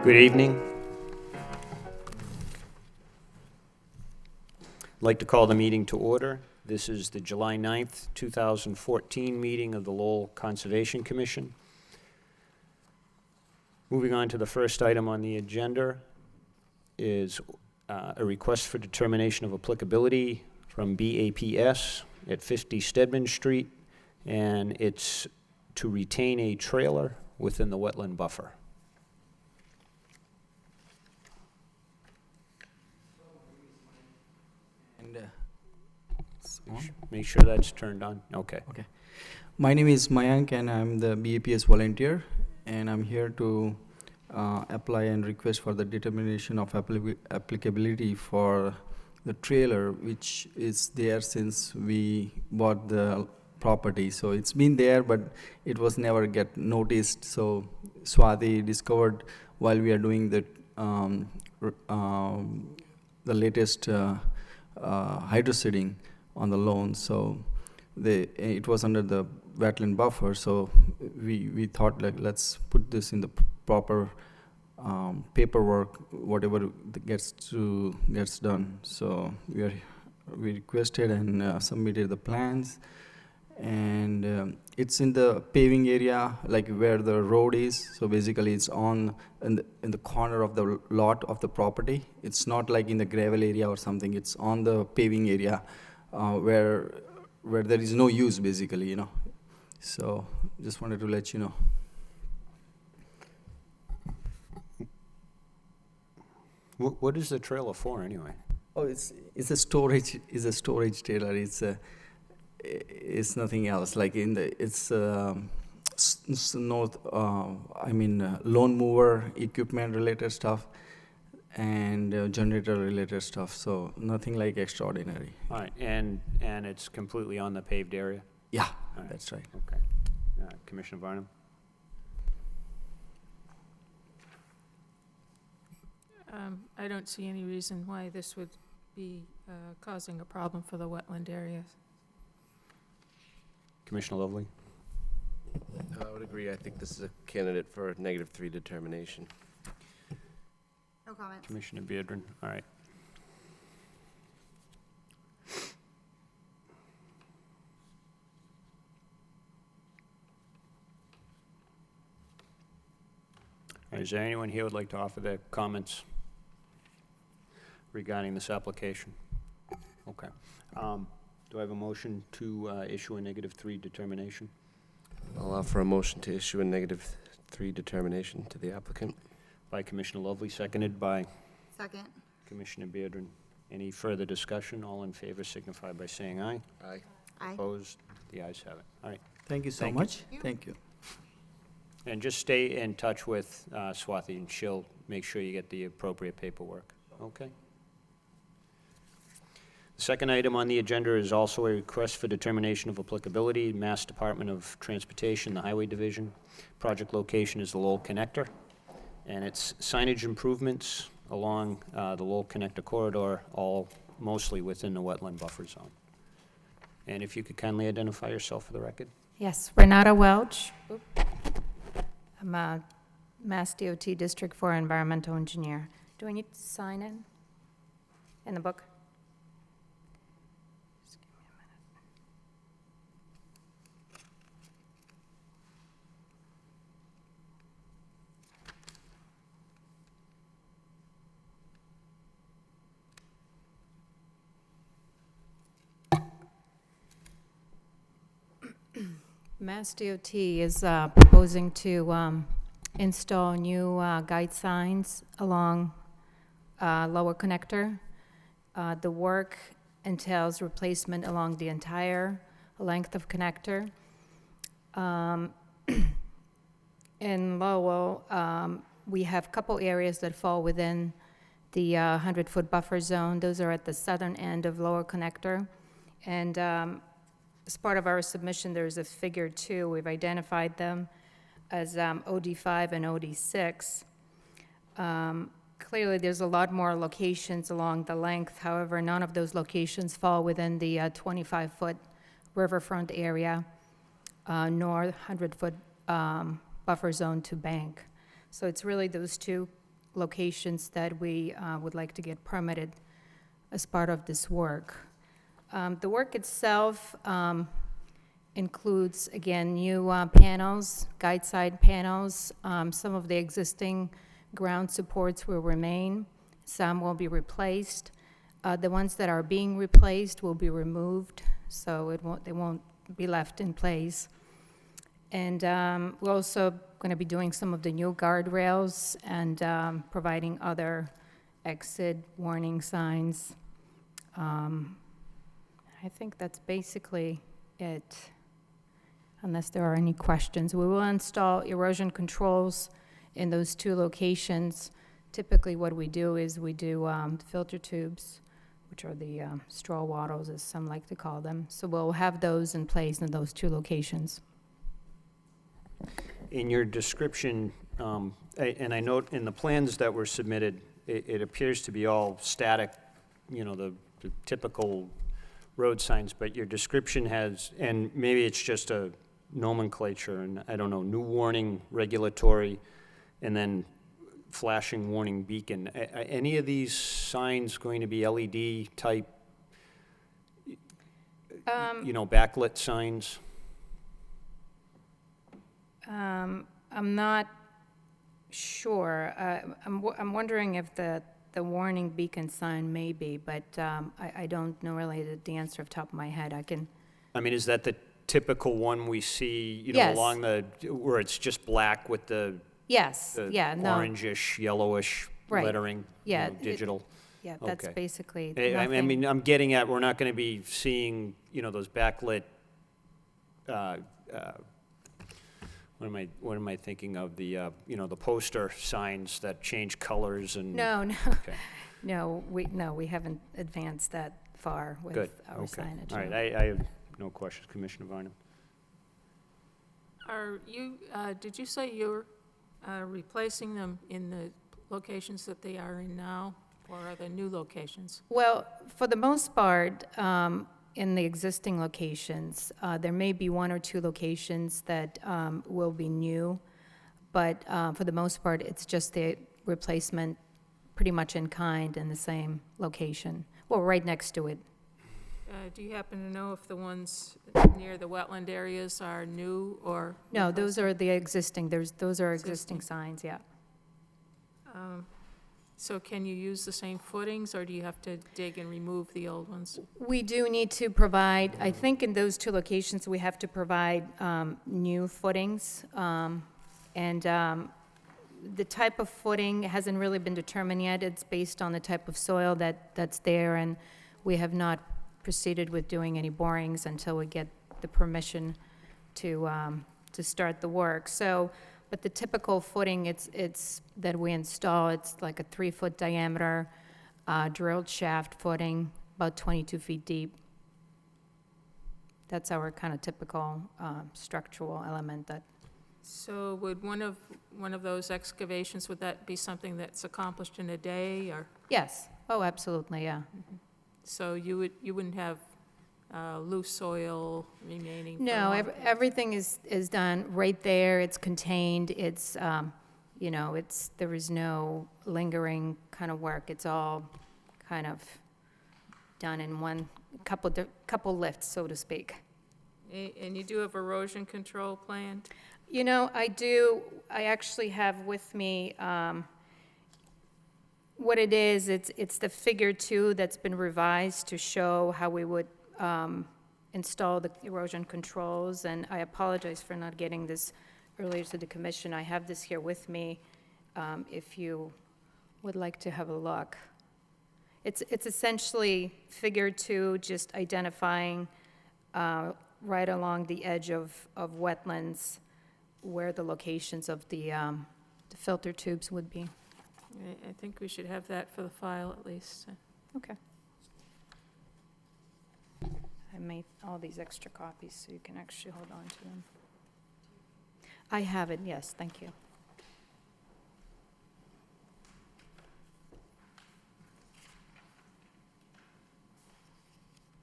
Good evening. I'd like to call the meeting to order. This is the July 9th, 2014 meeting of the Lowell Conservation Commission. Moving on to the first item on the agenda is a request for determination of applicability from BAPS at 50 Stedman Street, and it's to retain a trailer within the wetland buffer. Make sure that's turned on. Okay. Okay. My name is Mayank and I'm the BAPS volunteer, and I'm here to apply and request for the determination of applicability for the trailer, which is there since we bought the property. So it's been there, but it was never get noticed. So Swati discovered while we are doing the latest hydroseeding on the loan. So it was under the wetland buffer. So we thought, like, let's put this in the proper paperwork, whatever gets done. So we requested and submitted the plans, and it's in the paving area, like where the road is. So basically it's in the corner of the lot of the property. It's not like in the gravel area or something. It's on the paving area where there is no use, basically, So just wanted to let you know. What is the trailer for, anyway? Oh, it's a storage. It's a storage trailer. It's nothing else. Like it's lawn mower equipment related stuff and generator related stuff. So nothing like extraordinary. All right, and it's completely on the paved area? Yeah, All right. that's right. Okay. Commissioner Varnum? I don't see any reason why this would be causing a problem for the wetland areas. Commissioner Lovely? I would agree. I think this is a candidate for a -3 determination. No comments. Commissioner Beardron? All right. All right, is there anyone here who would like to offer their comments regarding this application? Okay. Do I have a motion to issue a -3 determination? I'll offer a motion to issue a -3 determination to the applicant. By Commissioner Lovely, seconded by Second. Commissioner Beardron. Any further discussion? All in favor signify by saying aye. Aye. Aye. Opposed? The ayes have it. All right. Thank you so Thank you. much. Thank you. And just stay in touch with Swati, and she'll make sure you get the appropriate paperwork. Okay? The second item on the agenda is also a request for determination of applicability, Mass Department of Transportation, the Highway Division. Project location is the Lowell Connector, and it's signage improvements along the Lowell Connector corridor, all mostly within the wetland buffer zone. And if you could kindly identify yourself for the record. Yes, Renata Welch. I'm a Mass DOT District 4 environmental engineer. Do I need to sign in the book? Just give me a minute. Mass DOT is proposing to install new guide signs along Lower Connector. The work entails replacement along the entire length of connector. In Lowell, we have a couple areas that fall within the 100-foot buffer zone. Those are at the southern end of Lower Connector. And as part of our submission, there's a figure 2. We've identified them as OD5 and OD6. Clearly, there's a lot more locations along the length. However, none of those locations fall within the 25-foot riverfront area, nor 100-foot buffer zone to bank. So it's really those two locations that we would like to get permitted as part of this work. The work itself includes, again, new panels, guide side panels. Some of the existing ground supports will remain. Some will be replaced. The ones that are being replaced will be removed, so they won't be left in place. And we're also going to be doing some of the new guardrails and providing other exit warning signs. I think that's basically it, unless there are any questions. We will install erosion controls in those 2 locations. Typically, what we do is we do filter tubes, which are the straw wattles, as some like to call them. So we'll have those in place in those 2 locations. In your description, and I note in the plans that were submitted, it appears to be all static, the typical road signs, but your description has, and maybe it's just a nomenclature, and I don't know, new warning, regulatory, and then flashing warning beacon. Any of these signs going to be LED type, backlit signs? I'm not sure. I'm wondering if the warning beacon sign may be, but I don't know really the answer off the top of my head. Is that the typical one we see, Yes. along where it's just black with the Yes, yeah, no. orangish, yellowish Right. lettering, Yeah, digital? Yeah, that's Okay. basically I nothing. mean, I'm getting at, we're not going to be seeing, those backlit, what am I thinking of? The, the poster signs that change colors and. No, Okay, no, we haven't advanced that far with good, our okay. signage. All right, no. I have no questions, Commissioner Varnum. Are you, did you say you're replacing them in the locations that they are in now, or are they new locations? Well, for the most part, in the existing locations, there may be 1 or 2 locations that will be new, but for the most part, it's just the replacement pretty much in kind in the same location, well, right next to it. Do you happen to know if the ones near the wetland areas are new or? No, those are the existing, those are Existing. existing signs, yeah. So can you use the same footings, or do you have to dig and remove the old ones? We do need to provide, I think in those 2 locations, we have to provide new footings. And the type of footing hasn't really been determined yet. It's based on the type of soil that's there, and we have not proceeded with doing any borings until we get the permission to start the work. So, but the typical footing, it's that we install, it's like a 3-foot diameter drilled shaft footing, about 22 feet deep. That's our kind of typical structural element that. So would one of those excavations, would that be something that's accomplished in a day, or? Yes, oh, absolutely, yeah. So you wouldn't have loose soil remaining? for a No, long period? everything is done right there, it's contained, it's, there is no lingering kind of work, it's all kind of done in one, couple lifts, so to speak. And you do have erosion control plan? I do, I actually have with me, what it is, it's the figure 2 that's been revised to show how we would install the erosion controls, and I apologize for not getting this earlier to the commission. I have this here with me, if you would like to have a look. It's essentially figure 2, just identifying right along the edge of wetlands where the locations of the filter tubes would be. I think we should have that for the file at least. Okay. I made all these extra copies so you can actually hold on to them. I have it, yes, thank you.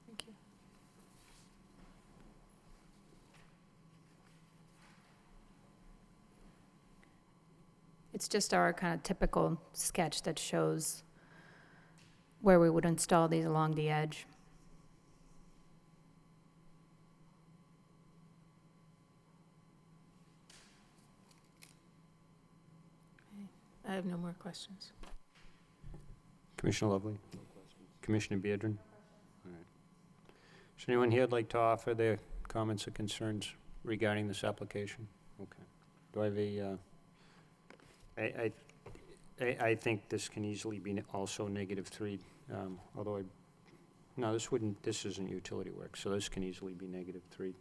Thank you. It's just our kind of typical sketch that shows where we would install these along the edge. I have no more questions. Commissioner Lovely? Commissioner Beardron? All right. Is anyone here who'd like to offer their comments or concerns regarding this application? Okay. Do I have I think this can easily be also -3, although no, this isn't utility work, so this can easily be -3.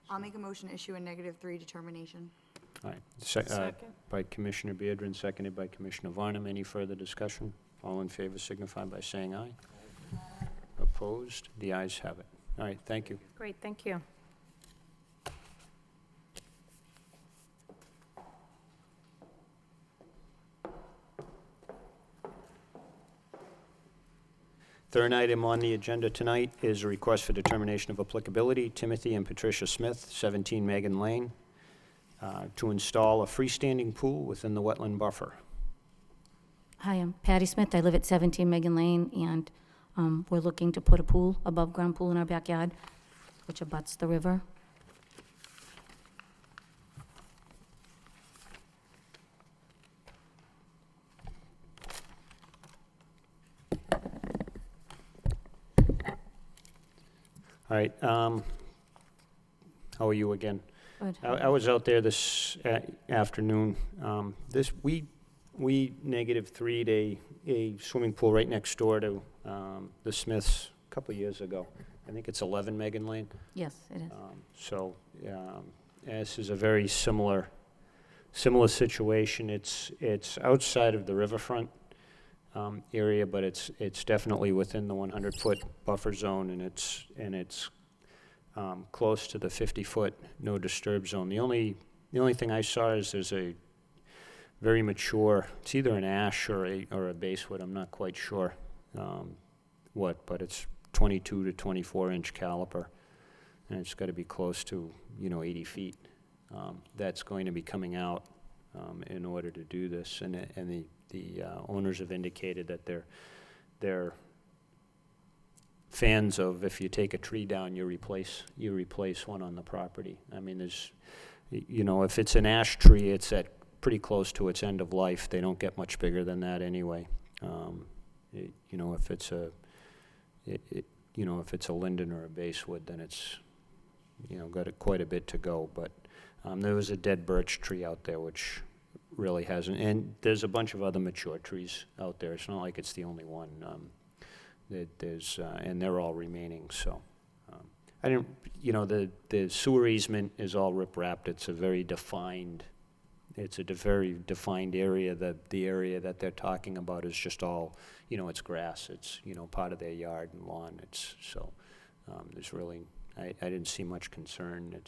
I'll make a motion to issue a -3 determination. All right. Second. By Commissioner Beardron, seconded by Commissioner Varnum. Any further discussion? All in favor signify by saying aye. Opposed? The ayes have it. All right, thank you. Great, thank you. Third item on the agenda tonight is a request for determination of applicability, Timothy and Patricia Smith, 17 Megan Lane, to install a freestanding pool within the wetland buffer. Hi, I'm Patty Smith. I live at 17 Megan Lane, and we're looking to put a pool, above-ground pool in our backyard, which abuts the river. All right, how are you again? Good. I was out there this afternoon. We -3'd a swimming pool right next door to the Smiths a couple of years ago. I think it's 11 Megan Lane. Yes, it is. So this is a very similar situation. It's outside of the riverfront area, but it's definitely within the 100-foot buffer zone, and it's close to the 50-foot no disturb zone. The only thing I saw is there's a very mature, it's either an ash or a basswood, I'm not quite sure what, but it's 22 to 24 inch caliper, and it's got to be close to 80 feet. That's going to be coming out in order to do this, and the owners have indicated that they're fans of, if you take a tree down, you replace one on the property. I mean, there's, if it's an ash tree, it's at pretty close to its end of life. They don't get much bigger than that anyway. If it's a linden or a basswood, then it's got quite a bit to go. But there was a dead birch tree out there, which really hasn't. And there's a bunch of other mature trees out there. It's not like it's the only one. And they're all remaining. So I didn't. The sewer easement is all rip-wrapped. It's a very defined area. The area that they're talking about is just all, it's grass. It's, part of their yard and lawn. There's really, I didn't see much concern.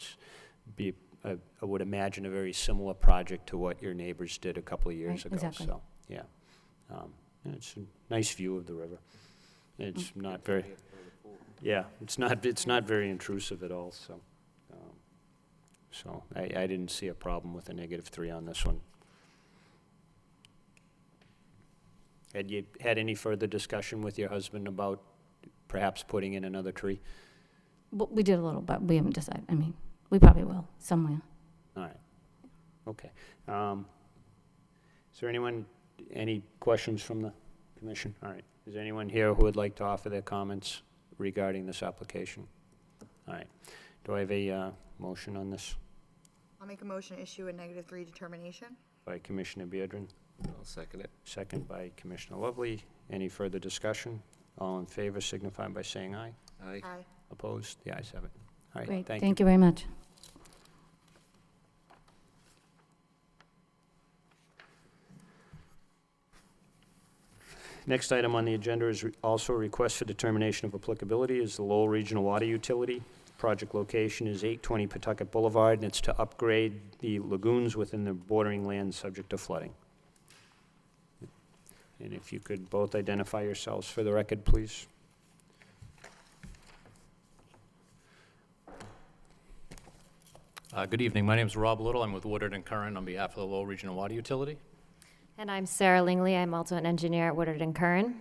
I would imagine a very similar project to what your neighbors did a couple of years ago. Exactly. So, yeah. It's a nice view of the river. It's not very, it's not very intrusive at all, so. So I didn't see a problem with a -3 on this one. Had you had any further discussion with your husband about perhaps putting in another tree? Well, we did a little, but we haven't decided. I mean, we probably will, somewhere. All right, okay. Is there any questions from the commission? All right, is there anyone here who would like to offer their comments regarding this application? All right, do I have a motion on this? I'll make a motion to issue a -3 determination. By Commissioner Beardron, I'll second it. second by Commissioner Lovely. Any further discussion? All in favor signify by saying aye. Aye. Aye. Opposed? The ayes have it. All right, Great, thank you. thank you very much. Next item on the agenda is also a request for determination of applicability is the Lowell Regional Water Utility. Project location is 820 Pawtucket Boulevard, and it's to upgrade the lagoons within the bordering land subject to flooding. And if you could both identify yourselves for the record, please. Good evening. My name is Rob Little. I'm with Woodard and Curran on behalf of the Lowell Regional Water Utility. And I'm Sarah Lingley. I'm also an engineer at Woodard and Curran.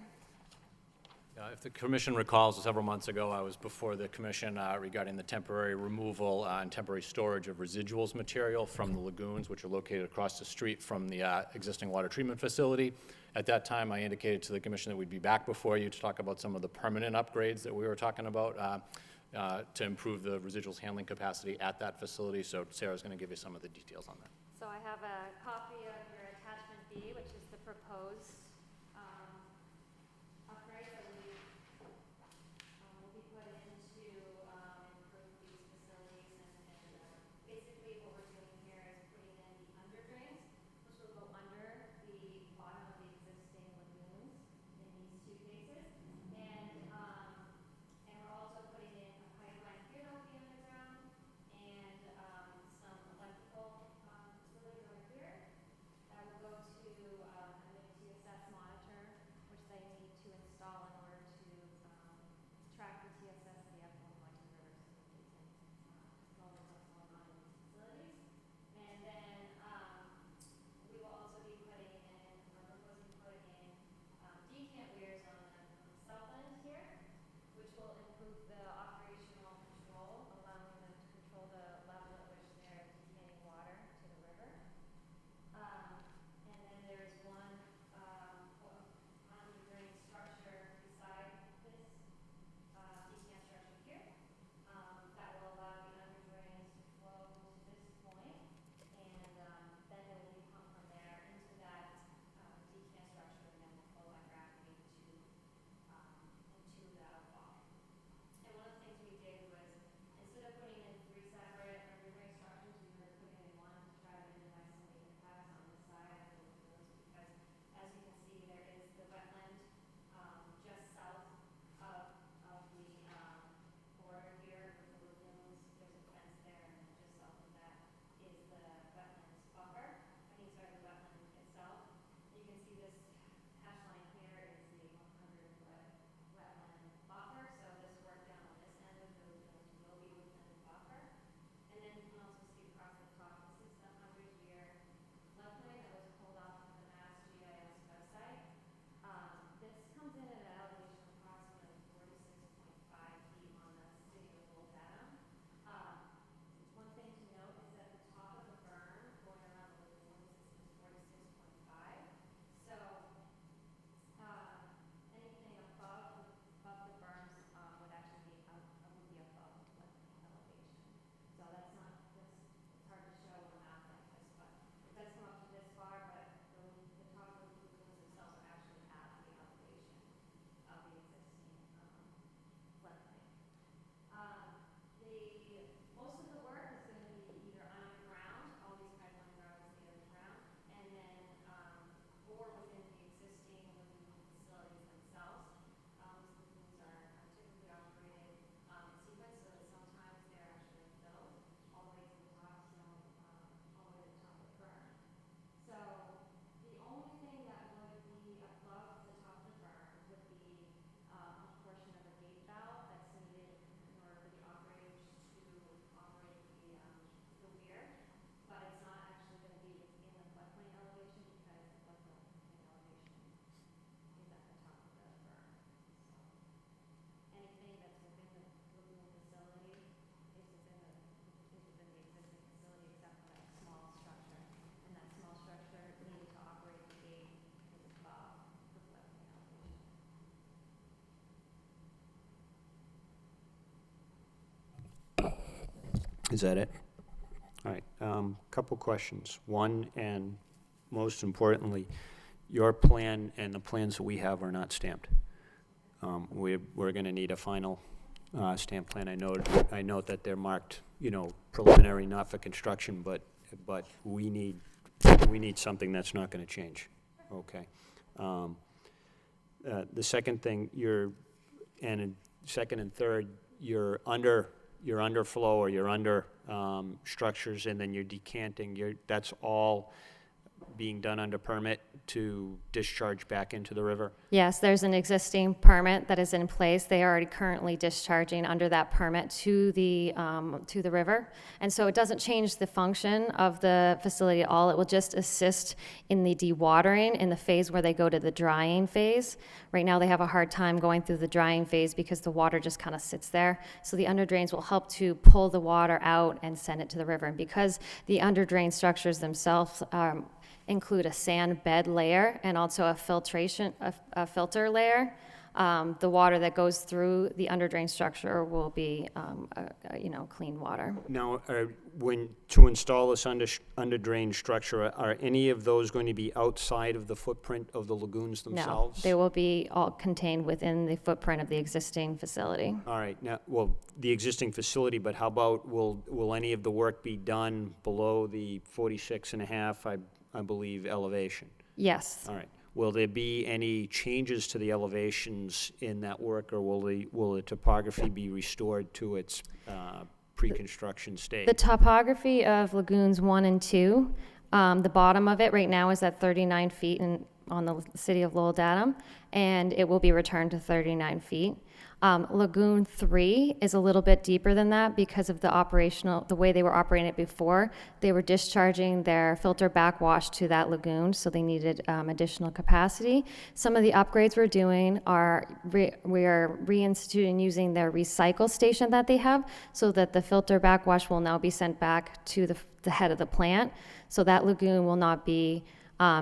If the commission recalls, several months ago, I was before the commission regarding the temporary removal and temporary storage of residuals material from the lagoons, which are located across the street from the existing water treatment facility. At that time, I indicated to the commission that we'd be back before you to talk about some of the permanent upgrades that we were talking about to improve the residuals handling capacity at that facility. So Sarah's going to give you some of the details on that. So I have a copy of your attachment B, which is the proposed upgrade that we will be put in to improve these facilities. And basically what we're doing here is putting in the under drains, which will go under the bottom of the existing lagoons in these two cases. And we're also putting in a pipeline here that will be underground and some electrical facilities over here that will go to a new TSS monitor, which they need to install in order to track the TSS of the effluent going to the river so that they can control what's going on in these facilities. And then we will also be putting in, we're proposing to put in decant weirs on the south end here, which will improve the operational control, allowing them to control the level at which they're decanting water to the river. And then there's one underdrain structure beside this decant structure here that will allow the underdrains to flow to this point, and then it will be pumped from there into that decant structure, and then will flow by gravity into the outfall. And one of the things we did was, instead of putting in 3 separate underground structures, we were putting in one to try to minimize some of the impacts on this side of the lagoons, because as you can see, there is the wetland just south of the border here with the lagoons. There's a fence there, and then just south of that is the wetlands buffer. The wetland itself. You can see this hash line here is the 100-foot wetland buffer, so this work down on this end of the lagoons will be within the buffer. And then you can also see across the top, this is the 100-year floodplain that was pulled off of the Mass GIS website. This comes in at an elevation of approximately 46.5 feet on the city of Lowell data. One thing to note is that the top of the berm going around the lagoons is 46.5. So anything above the berms would actually be above the floodplain elevation. So that's not, it's hard to show on a map like this, but it does come up to this far, but the top of the lagoons themselves are actually at the elevation of the existing floodplain. Most of the work is going to be either underground, all these pipelines are obviously underground, and then or within the existing lagoon facilities themselves. These lagoons are typically operated in sequence, so that sometimes they're actually filled all the way to the top, so all the way to the top of the berm. So the only thing that would be above the top of the berm would be a portion of a gate valve that's needed in order for the operators to operate the weir, but it's not actually going to be in the floodplain elevation because the floodplain elevation is at the top of the berm. So anything that's within the lagoon facility is within the existing facility, except for that small structure. And that small structure needed to operate the gate is above the floodplain elevation. Is that it? All right, couple questions. One, and most importantly, your plan and the plans that we have are not stamped. We're gonna need a final stamp plan. I note that they're marked, preliminary, not for construction, but we need something that's not gonna change. Okay. The second thing, second and third, you're underflow or you're under structures, and then you're decanting. That's all being done under permit to discharge back into the river? Yes, there's an existing permit that is in place. They are already currently discharging under that permit to the river. And so it doesn't change the function of the facility at all. It will just assist in the dewatering in the phase where they go to the drying phase. Right now, they have a hard time going through the drying phase because the water just kind of sits there. So the underdrains will help to pull the water out and send it to the river. And because the underdrain structures themselves include a sand bed layer and also a filter layer, the water that goes through the underdrain structure will be, clean water. Now, to install this underdrain structure, are any of those going to be outside of the footprint of the lagoons No, themselves? they will be all contained within the footprint of the existing facility. All right, now, well, the existing facility, but how about, will any of the work be done below the 46.5, I believe, elevation? Yes. All right. Will there be any changes to the elevations in that work, or will the topography be restored to its pre-construction state? The topography of lagoons 1 and 2, the bottom of it right now is at 39 feet on the city of Lowell datum, and it will be returned to 39 feet. Lagoon 3 is a little bit deeper than that because of the way they were operating it before. They were discharging their filter backwash to that lagoon, so they needed additional capacity. Some of the upgrades we're doing are we are reinstituting using their recycle station that they have, so that the filter backwash will now be sent back to the head of the plant. So that lagoon will not be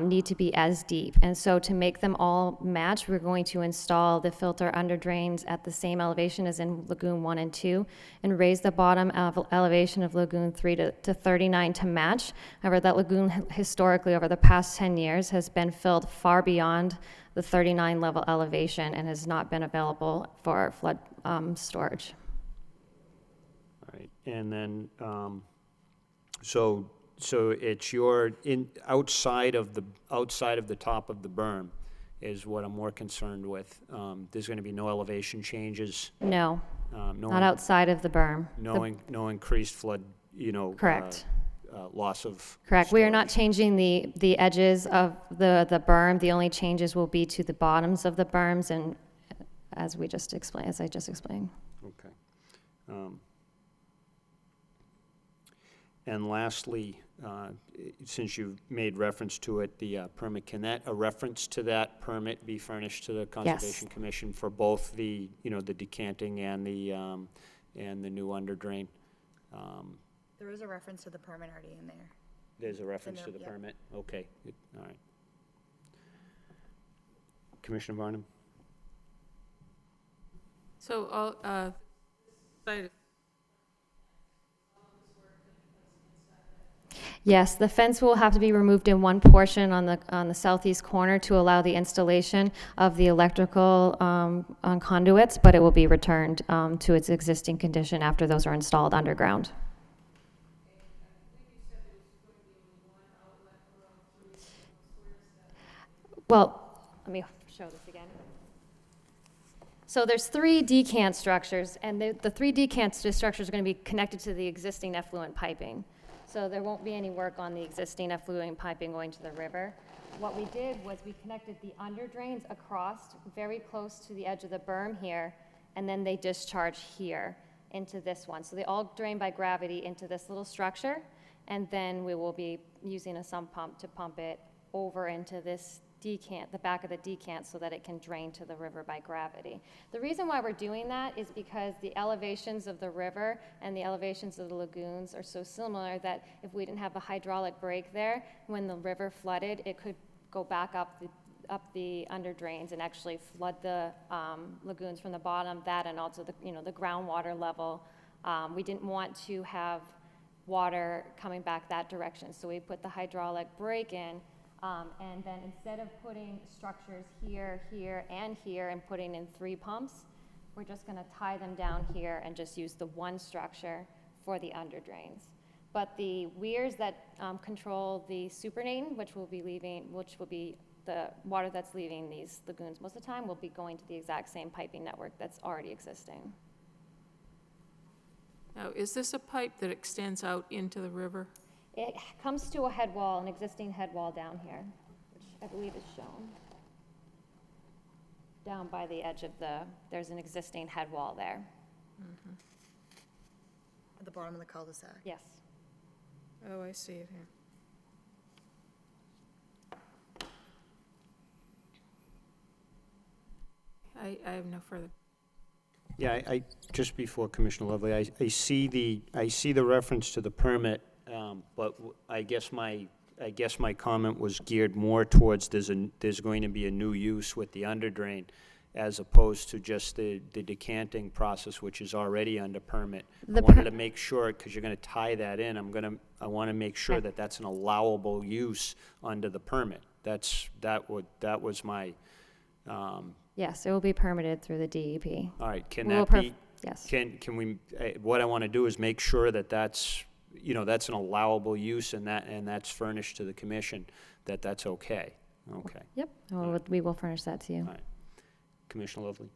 need to be as deep. And so to make them all match, we're going to install the filter under drains at the same elevation as in Lagoon 1 and 2 and raise the bottom elevation of Lagoon 3 to 39 to match. However, that lagoon historically over the past 10 years has been filled far beyond the 39 level elevation and has not been available for flood storage. All right, and then, so it's outside of the top of the berm is what I'm more concerned with. There's going to be no elevation changes. No, No not outside of the berm. No increased flood. Correct. Loss of. Correct. We are not storage. changing the edges of the berm. The only changes will be to the bottoms of the berms, and as I just explained. Okay. And lastly, since you've made reference to it, the permit, can a reference to that permit be furnished to the Conservation Commission for both the decanting and the new underdrain? There is a reference to the permit already in there. There's a reference to the yep. permit? Okay, good, all right. Commissioner Barnum? So, site Yes, the fence will have to be removed in one portion on the southeast corner to allow the installation of the electrical conduits, but it will be returned to its existing condition after those are installed underground. Well, let me show this again. So there's 3 decant structures, and the 3 decant structures are going to be connected to the existing effluent piping. So there won't be any work on the existing effluent piping going to the river. What we did was we connected the under drains across very close to the edge of the berm here, and then they discharge here into this one. So they all drain by gravity into this little structure, and then we will be using a sump pump to pump it over into this decant, the back of the decant, so that it can drain to the river by gravity. The reason why we're doing that is because the elevations of the river and the elevations of the lagoons are so similar that if we didn't have a hydraulic break there, when the river flooded, it could go back up the under drains and actually flood the lagoons from the bottom, that and also the groundwater level. We didn't want to have water coming back that direction, so we put the hydraulic break in. And then instead of putting structures here, here, and here, and putting in 3 pumps, we're just going to tie them down here and just use the one structure for the under drains. But the weirs that control the supernatant, which will be the water that's leaving these lagoons most of the time, will be going to the exact same piping network that's already existing. Now, is this a pipe that extends out into the river? It comes to a head wall, an existing head wall down here, which I believe is shown. Down by the edge of there's an existing head wall there. At the bottom of the cul-de-sac. Yes. Oh, I see it here. I have no further. Yeah, just before Commissioner Lovely, I see the reference to the permit, but I guess my comment was geared more towards there's going to be a new use with the underdrain, as opposed to just the decanting process, which is already under permit. I wanted to make sure, because you're gonna tie that in, I wanna make sure that that's an allowable use under the permit. That was my, Yes, it will be permitted through the DEP. all right, can We will that be? Yes. Can we, what I want to do is make sure that that's an allowable use, and that's furnished to the commission, that's okay. Okay. Yep, we will furnish that to you. All right. Commissioner Lovely?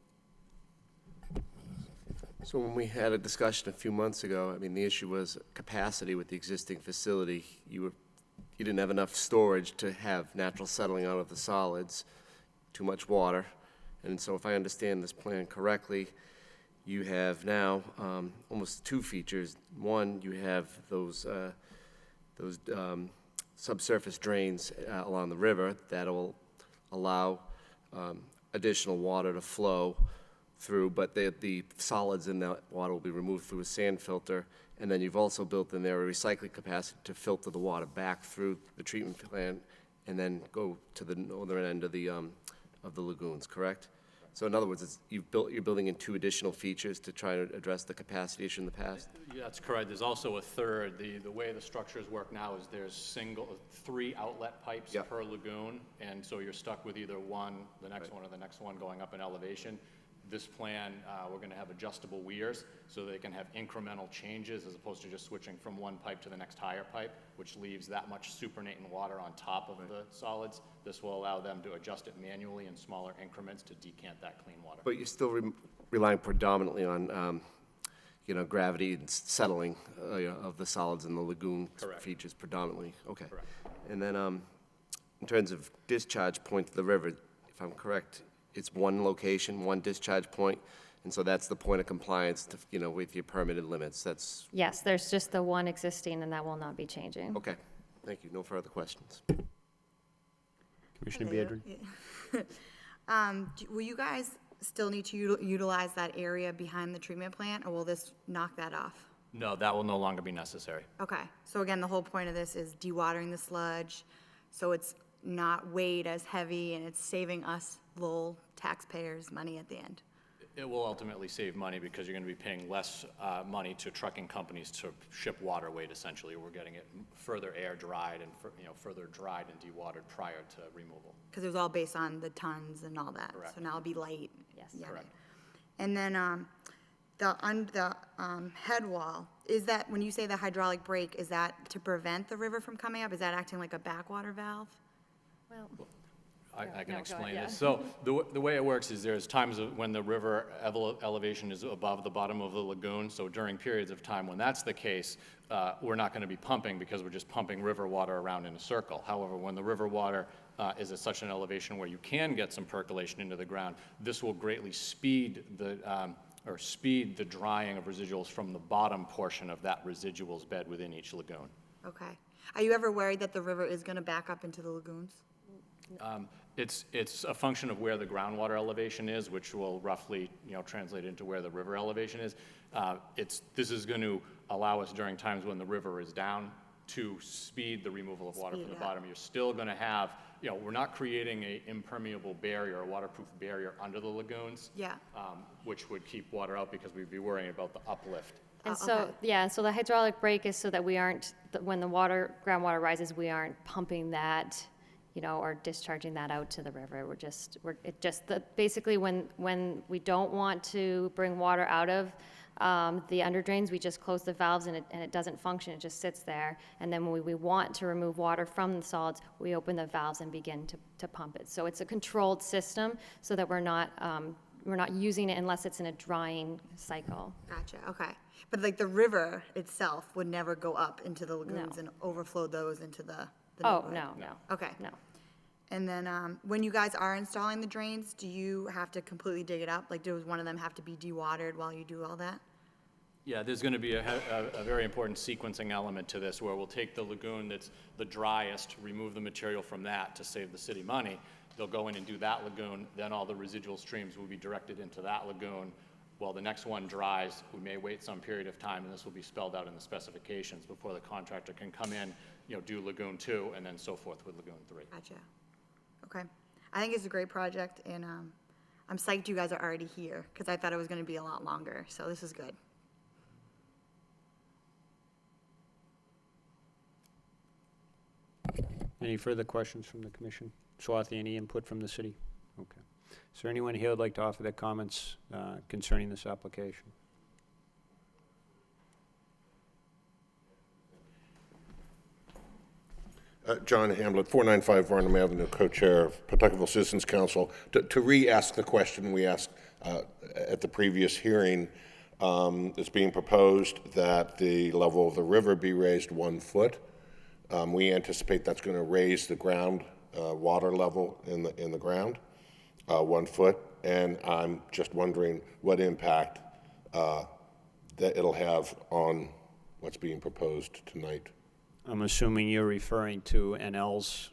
So when we had a discussion a few months ago, I mean, the issue was capacity with the existing facility. You didn't have enough storage to have natural settling out of the solids, too much water. And so if I understand this plan correctly, you have now almost two features. One, you have those subsurface drains along the river that will allow additional water to flow through, but the solids in that water will be removed through a sand filter. And then you've also built in there a recycling capacity to filter the water back through the treatment plant and then go to the northern end of the lagoons, correct? So in other words, you're building in two additional features to try to address the capacity issue in the past? Yeah, that's correct. There's also a third. The way the structures work now is there's 3 outlet pipes Yep. per lagoon, and so you're stuck with either one, the next one, or the next one going up in elevation. This plan, we're going to have adjustable weirs so they can have incremental changes as opposed to just switching from one pipe to the next higher pipe, which leaves that much supernatant water on top of the solids. This will allow them to adjust it manually in smaller increments to decant that clean water. But you're still relying predominantly on, gravity and settling of the solids in the lagoon Correct. features predominantly. Okay. Correct. And then in terms of discharge point to the river, if I'm correct, it's one location, one discharge point, and so that's the point of compliance to, with your permitted limits. That's, Yes, there's just the one existing, and that will not be changing. okay. Thank you. No further questions. Commissioner Hello. Beardry? Will you guys still need to utilize that area behind the treatment plant, or will this knock that off? No, that will no longer be necessary. Okay, so again, the whole point of this is dewatering the sludge, so it's not weighed as heavy, and it's saving us Lowell taxpayers money at the end. It will ultimately save money because you're going to be paying less money to trucking companies to ship water weight, essentially. We're getting it further air dried and further dried and dewatered prior to removal. Because it was all based on the tons and all that. Correct. So now it'll be light. Yes. Yeah. Correct. And then the head wall, is that, when you say the hydraulic brake, is that to prevent the river from coming up? Is that acting like a backwater valve? Well, I No, can go ahead, explain yeah. this. So the way it works is there's times when the river elevation is above the bottom of the lagoon. So during periods of time when that's the case, we're not going to be pumping because we're just pumping river water around in a circle. However, when the river water is at such an elevation where you can get some percolation into the ground, this will greatly speed the drying of residuals from the bottom portion of that residuals bed within each lagoon. Okay. Are you ever worried that the river is going to back up into the lagoons? It's a function of where the groundwater elevation is, which will roughly, translate into where the river elevation is. This is going to allow us during times when the river is down to speed the removal of water Speed from the it up. bottom. You're still going to have, we're not creating an impermeable barrier, a waterproof barrier under the lagoons. Yeah. Which would keep water out because we'd be worrying about the uplift. And Oh, so, okay. yeah, so the hydraulic brake is so that we aren't, when the groundwater rises, we aren't pumping that, or discharging that out to the river. Basically, when we don't want to bring water out of the underdrains, we just close the valves and it doesn't function, it just sits there. And then when we want to remove water from the solids, we open the valves and begin to pump it. So it's a controlled system so that we're not using it unless it's in a drying cycle. Gotcha, okay. But like the river itself would never go up into the lagoons No. and overflow those into the Oh, neighborhood? no. Okay. No. And then, when you guys are installing the drains, do you have to completely dig it up? Like, does one of them have to be dewatered while you do all that? Yeah, there's going to be a very important sequencing element to this, where we'll take the lagoon that's the driest, remove the material from that to save the city money. They'll go in and do that lagoon, then all the residual streams will be directed into that lagoon. While the next one dries, we may wait some period of time, and this will be spelled out in the specifications before the contractor can come in, do Lagoon 2, and then so forth with Lagoon 3. Gotcha. Okay. I think it's a great project, and I'm psyched you guys are already here, because I thought it was going to be a lot longer, so this is good. Any further questions from the commission? Swati, any input from the city? Okay. Is there anyone here who'd like to offer their comments concerning this application? John Hamlet, 495 Varnum Avenue, co-chair of Pawtuckaville Citizens Council. To re-ask the question we asked at the previous hearing, it's being proposed that the level of the river be raised 1 foot. We anticipate that's going to raise the ground water level in the ground 1 foot, and I'm just wondering what impact that it'll have on what's being proposed tonight. I'm assuming you're referring to NL's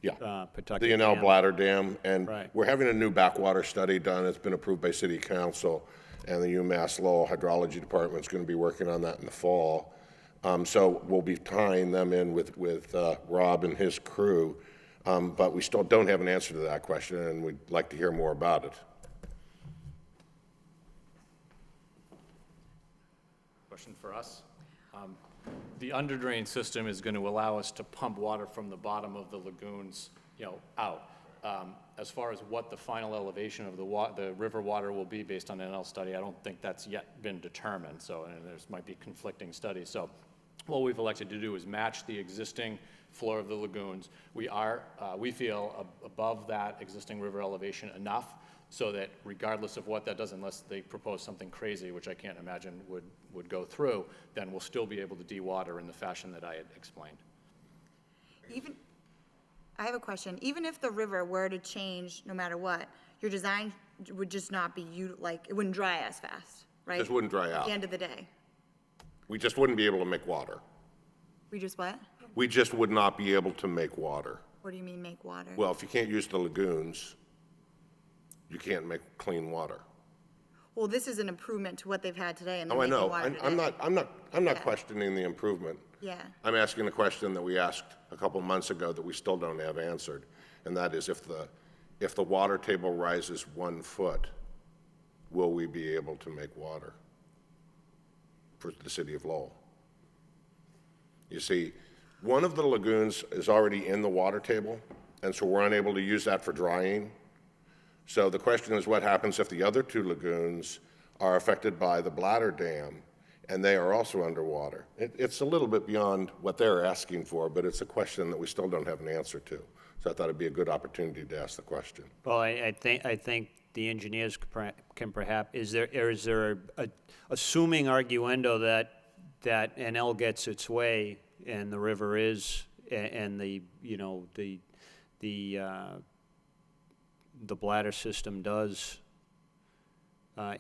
Yeah, Pawtucket the NL Dam. Bladder Dam, and Right. we're having a new backwater study done. It's been approved by City Council, and the UMass Lowell Hydrology Department is going to be working on that in the fall. So we'll be tying them in with Rob and his crew, but we still don't have an answer to that question, and we'd like to hear more about it. Question for us? The underdrain system is going to allow us to pump water from the bottom of the lagoons, out. As far as what the final elevation of the river water will be based on an NL study, I don't think that's yet been determined. So, and there's might be conflicting studies. So, what we've elected to do is match the existing floor of the lagoons. We feel above that existing river elevation enough so that regardless of what that does, unless they propose something crazy, which I can't imagine would go through, then we'll still be able to dewater in the fashion that I had explained. I have a question. Even if the river were to change, no matter what, your design would just not be, it wouldn't dry as fast, right? Just wouldn't dry At out. the end of the day. We just wouldn't be able to make water. We just what? We just would not be able to make water. What do you mean make water? Well, if you can't use the lagoons, you can't make clean water. Well, this is an improvement to what they've had today, and they're Oh, I making know. water I'm today. not Yeah. questioning the improvement. Yeah. I'm asking the question that we asked a couple months ago that we still don't have answered, and that is if the water table rises 1 foot, will we be able to make water for the city of Lowell? You see, one of the lagoons is already in the water table, and so we're unable to use that for drying. So the question is, what happens if the other 2 lagoons are affected by the Bladder Dam, and they are also underwater? It's a little bit beyond what they're asking for, but it's a question that we still don't have an answer to. So I thought it'd be a good opportunity to ask the question. Well, I think the engineers can perhaps, is there assuming arguendo that NL gets its way and the river is, and the bladder system does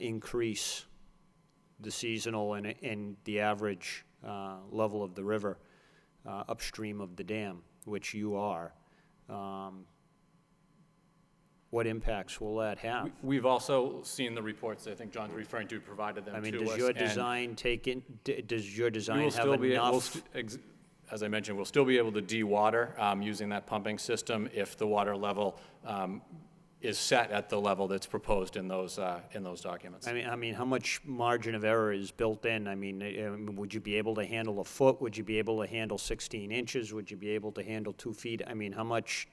increase the seasonal and the average level of the river upstream of the dam, which you are, what impacts will that have? We've also seen the reports, I think John's referring to, provided them I to us. mean, does your and design does your we design will have still be, enough? as I mentioned, we'll still be able to dewater using that pumping system if the water level is set at the level that's proposed in those documents. I mean, how much margin of error is built in? I mean, would you be able to handle a foot? Would you be able to handle 16 inches? Would you be able to handle 2 feet? I mean, how much,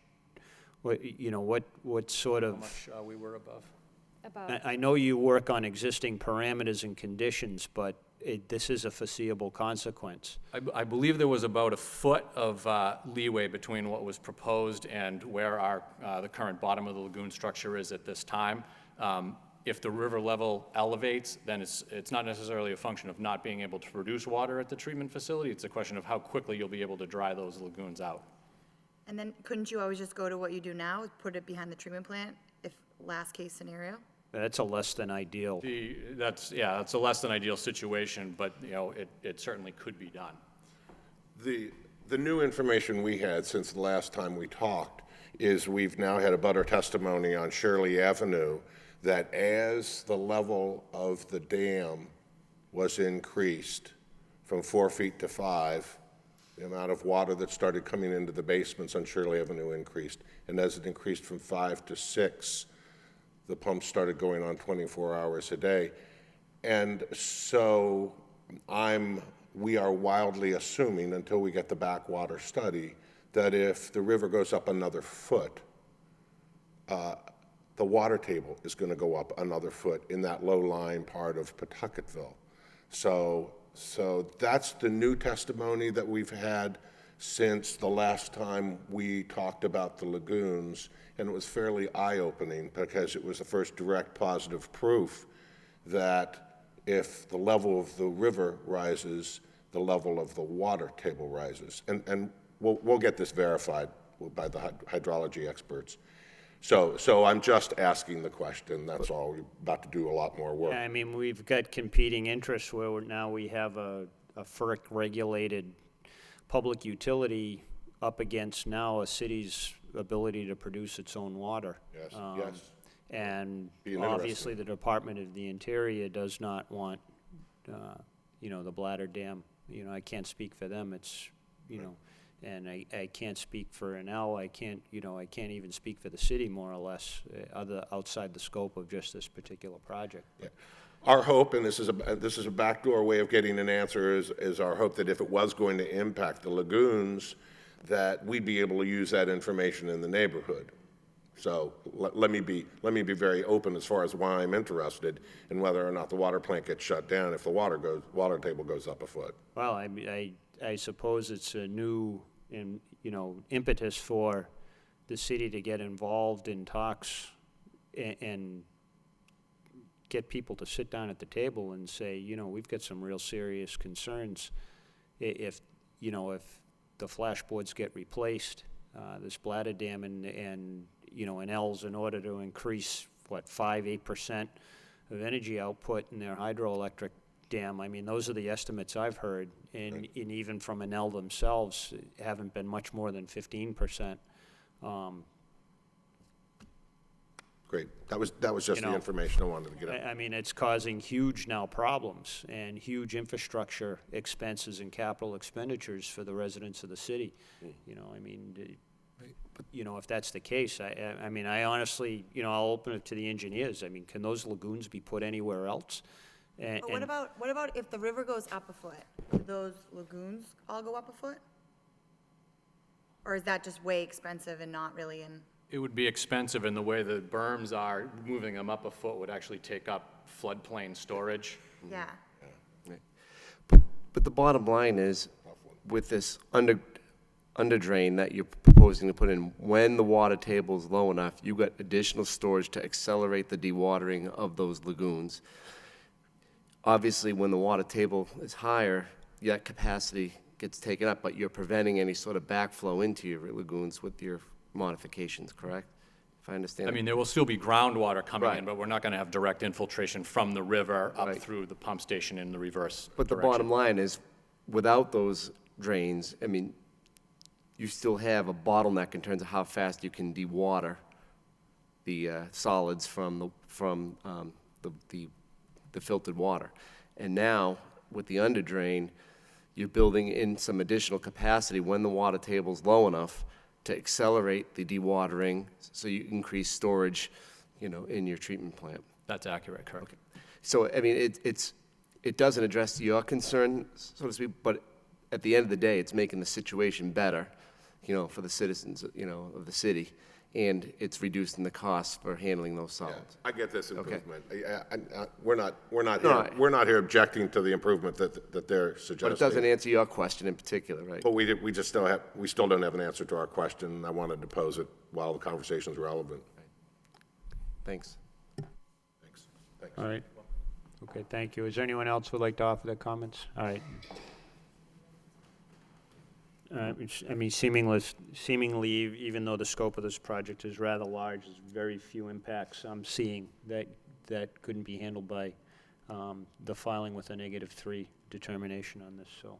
what sort How of? much we were above? I know you work on existing parameters and conditions, but this is a foreseeable consequence. I believe there was about a foot of leeway between what was proposed and where the current bottom of the lagoon structure is at this time. If the river level elevates, then it's not necessarily a function of not being able to produce water at the treatment facility. It's a question of how quickly you'll be able to dry those lagoons out. And then couldn't you always just go to what you do now, put it behind the treatment plant, if last case scenario? That's a less than ideal. That's a less than ideal situation, but, you know, it certainly could be done. The new information we had since the last time we talked is we've now had a butter testimony on Shirley Avenue that as the level of the dam was increased from 4 feet to 5, the amount of water that started coming into the basements on Shirley Avenue increased. And as it increased from 5 to 6, the pumps started going on 24 hours a day. And so we are wildly assuming, until we get the backwater study, that if the river goes up another foot, the water table is going to go up another foot in that low-lying part of Pawtucketville. So that's the new testimony that we've had since the last time we talked about the lagoons, and it was fairly eye-opening because it was the first direct positive proof that if the level of the river rises, the level of the water table rises. And we'll get this verified by the hydrology experts. So I'm just asking the question, that's all. We're about to do a lot more work. I mean, we've got competing interests where now we have a FERC-regulated public utility up against now a city's ability to produce its own water. Yes, yes. And Being obviously, the Department of the Interior does not want, the Bladder Dam. I can't speak for them. It's, and I can't speak for NL. I can't even speak for the city, more or less, outside the scope of just this particular project. Yeah. Our hope, and this is a backdoor way of getting an answer, is our hope that if it was going to impact the lagoons, that we'd be able to use that information in the neighborhood. So let me be very open as far as why I'm interested in whether or not the water plant gets shut down if the water table goes up a foot. Well, I suppose it's a new, impetus for the city to get involved in talks and get people to sit down at the table and say, we've got some real serious concerns. If the flashboards get replaced, this bladder dam and L's, in order to increase, 5-8% of energy output in their hydroelectric dam. I mean, those are the estimates I've heard, and even from Enel themselves, haven't been much more than 15%. Great. That was just the information I wanted to get. I mean, it's causing huge now problems and huge infrastructure expenses and capital expenditures for the residents of the city. If that's the case, I honestly, I'll open it to the engineers. I mean, can those lagoons be put anywhere else? But what about if the river goes up a foot? Do those lagoons all go up a foot? Or is that just way expensive and not really in? It would be expensive, and the way the berms are, moving them up a foot would actually take up floodplain storage. Yeah. But the bottom line is, with this under drain that you're proposing to put in, when the water table is low enough, you got additional storage to accelerate the dewatering of those lagoons. Obviously, when the water table is higher, that capacity gets taken up, but you're preventing any sort of backflow into your lagoons with your modifications, correct? If I understand. I mean, there will still be groundwater coming in, Right. but we're not going to have direct infiltration from the river up Right. through the pump station in the reverse But the direction. bottom line is, without those drains, I mean, you still have a bottleneck in terms of how fast you can dewater the solids from the filtered water. And now, with the under drain, you're building in some additional capacity when the water table's low enough to accelerate the dewatering, so you increase storage, in your treatment plant. That's accurate, correct. So, I mean, it doesn't address your concern, so to speak, but at the end of the day, it's making the situation better, for the citizens, of the city, and it's reducing the costs for handling those solids. I get this Okay. improvement. We're not here objecting to the improvement that they're suggesting. But it doesn't answer your question in particular, right? But we still don't have an answer to our question. I wanted to pose it while the conversation's relevant. Thanks. Thanks. Thanks. All right. Okay, thank you. Is there anyone else who would like to offer their comments? All right. I mean, seemingly, even though the scope of this project is rather large, there's very few impacts I'm seeing that couldn't be handled by the filing with a -3 determination on this, so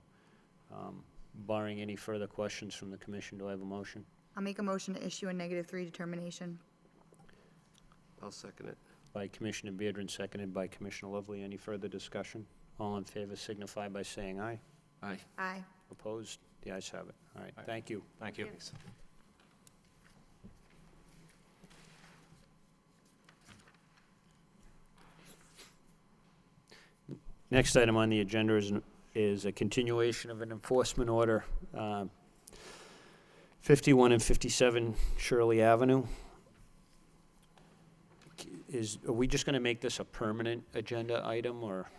barring any further questions from the commission, do I have a motion? I'll make a motion to issue a -3 determination. I'll second it. By Commissioner Beardron, seconded by Commissioner Lovely. Any further discussion? All in favor signify by saying aye. Aye. Aye. Opposed? The ayes have it. All right, thank you. Thank you. Next item on the agenda is a continuation of an enforcement order, 51 and 57 Shirley Avenue. Are we just going to make this a permanent agenda item, or?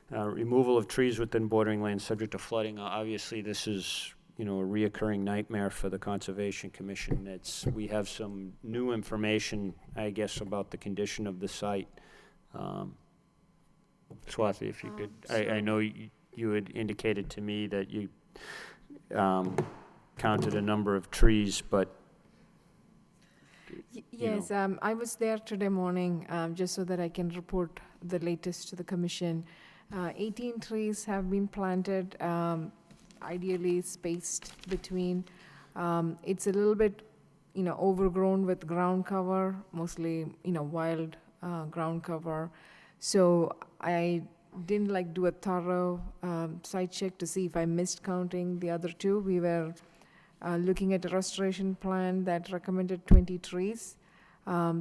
Removal of trees within bordering lands subject to flooding. Obviously, this is, a reoccurring nightmare for the Conservation Commission. We have some new information, I guess, about the condition of the site. Swati, if you could, I know you had indicated to me that you counted a number of trees, but Yes, I was there today morning, just so that I can report the latest to the commission. 18 trees have been planted, ideally spaced between. It's a little bit, overgrown with ground cover, mostly, wild ground cover. So I didn't do a thorough site check to see if I missed counting the other two. We were looking at a restoration plan that recommended 20 trees.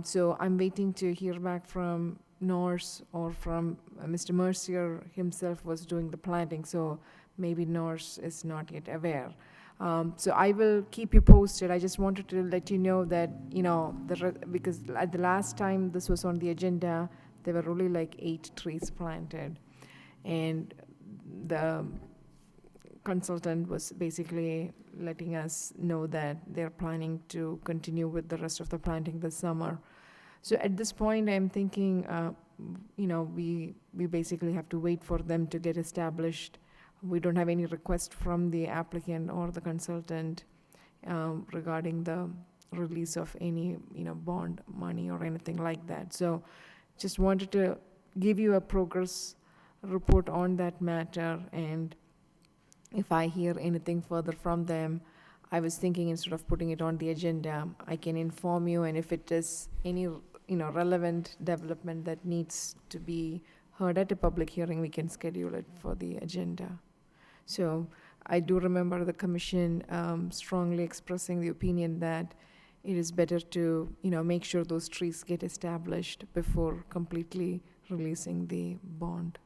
So I'm waiting to hear back from Norse or from Mr. Mercier himself was doing the planting, so maybe Norse is not yet aware. So I will keep you posted. I just wanted to let you know that, because at the last time this was on the agenda, there were only 8 trees planted. And the consultant was basically letting us know that they're planning to continue with the rest of the planting this summer. So at this point, I'm thinking, we basically have to wait for them to get established. We don't have any request from the applicant or the consultant regarding the release of any, bond money or anything like that. So just wanted to give you a progress report on that matter, and if I hear anything further from them, I was thinking instead of putting it on the agenda, I can inform you, and if it is any relevant development that needs to be heard at a public hearing, we can schedule it for the agenda. So I do remember the commission strongly expressing the opinion that it is better to, make sure those trees get established before completely releasing the bond.